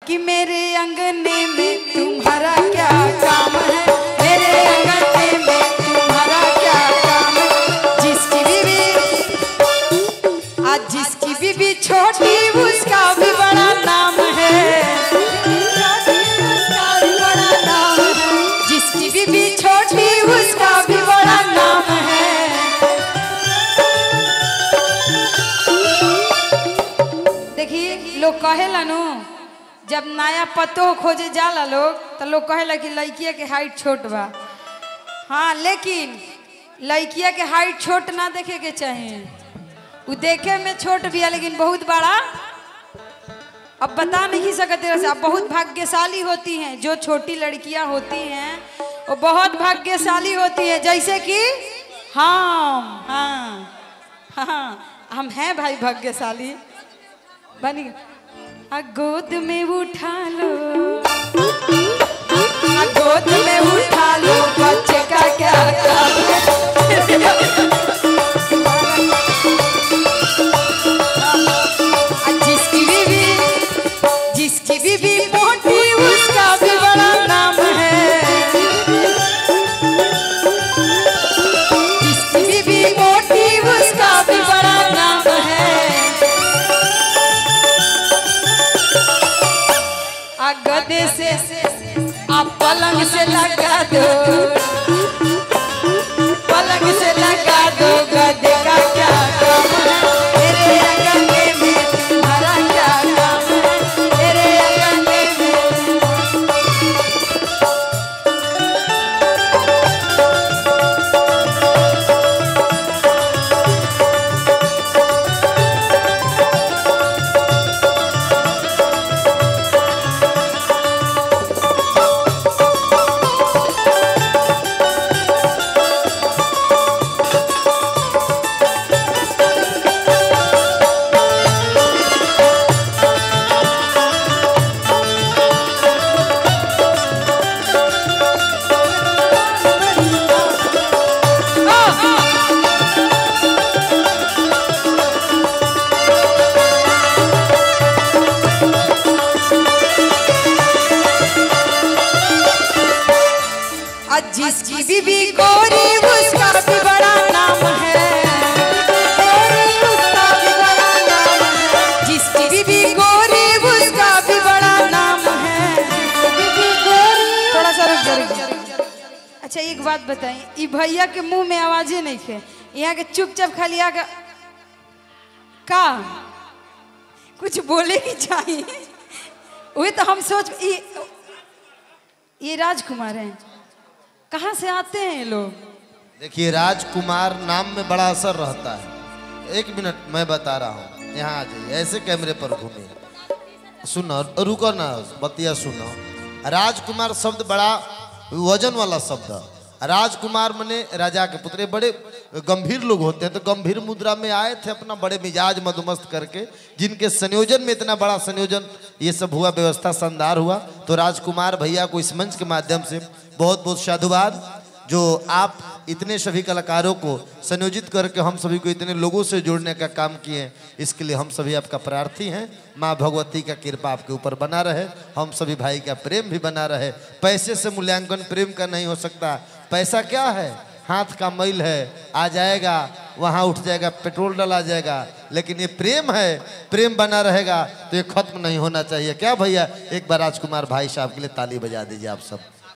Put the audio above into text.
कि मेरे अंगने में तुम्हारा क्या काम है, मेरे अंगने में तुम्हारा क्या काम है। जिसकी बीवी छोटी उसका भी बड़ा नाम है, उसका भी बड़ा नाम है। जिसकी बीवी छोटी उसका भी बड़ा नाम है। देखिए लोग कहेला नु जब नया पतो खोजे जाला लोग तो लोग कहेला कि लड़किया के हाइट छोट बा। हाँ लेकिन लड़किया के हाइट छोट ना देखे के चाहिए, वो देखे में छोट भी है लेकिन बहुत बड़ा। अब बता नहीं सकते वैसे आप बहुत भाग्यशाली होती हैं जो छोटी लड़कियां होती हैं, वो बहुत भाग्यशाली होती है। जैसे कि हम हैं भाई भाग्यशाली बनी। गोद में उठा लो, गोद में उठा लो, बच्चे का क्या काम है। जिसकी बीवी मोटी उसका भी बड़ा नाम है, जिसकी बीवी मोटी उसका भी बड़ा नाम है। गदे से आप पलंग से लगा दो, पलंग से लगा दो, गदे का क्या काम है। मेरे अंगने में तुम्हारा क्या काम है, मेरे अंगने में। जिसकी बीवी गोरी उसका भी बड़ा नाम है, उसका भी बड़ा नाम है। जिसकी बीवी गोरी उसका भी बड़ा नाम है। थोड़ा सा रुक जा। अच्छा एक बात बताइए, ये भैया के मुंह में आवाजें नहीं थे, यहाँ के चुपचाप खाली आकर का कुछ बोले ही चाहिए। वही तो हम सोच ये राजकुमार हैं, कहाँ से आते हैं ये लोग। देखिए राजकुमार नाम में बड़ा असर रहता है। एक मिनट मैं बता रहा हूँ, यहाँ आ जाइए, ऐसे कैमरे पर घूमिए, सुनो रुको ना, बतिया सुनो। राजकुमार शब्द बड़ा वजन वाला शब्द है। राजकुमार मने राजा के पुत्र, बड़े गंभीर लोग होते हैं, तो गंभीर मुद्रा में आए थे अपना बड़े मिजाज मधुमस्त करके, जिनके संयोजन में इतना बड़ा संयोजन ये सब हुआ, व्यवस्था शानदार हुआ। तो राजकुमार भैया को इस मंच के माध्यम से बहुत बहुत साधुवाद, जो आप इतने सभी कलाकारों को संयोजित करके हम सभी को इतने लोगों से जोड़ने का काम किए हैं। इसके लिए हम सभी आपका प्रार्थी हैं। माँ भगवती का कृपा आपके ऊपर बना रहे, हम सभी भाई का प्रेम भी बना रहे। पैसे से मूल्यांकन प्रेम का नहीं हो सकता। पैसा क्या है, हाथ का मैल है, आ जाएगा वहाँ उठ जाएगा, पेट्रोल डला जाएगा। लेकिन ये प्रेम है, प्रेम बना रहेगा तो ये खत्म नहीं होना चाहिए। क्या भैया, एक बार राजकुमार भाई साहब के लिए ताली बजा दीजिए आप सब।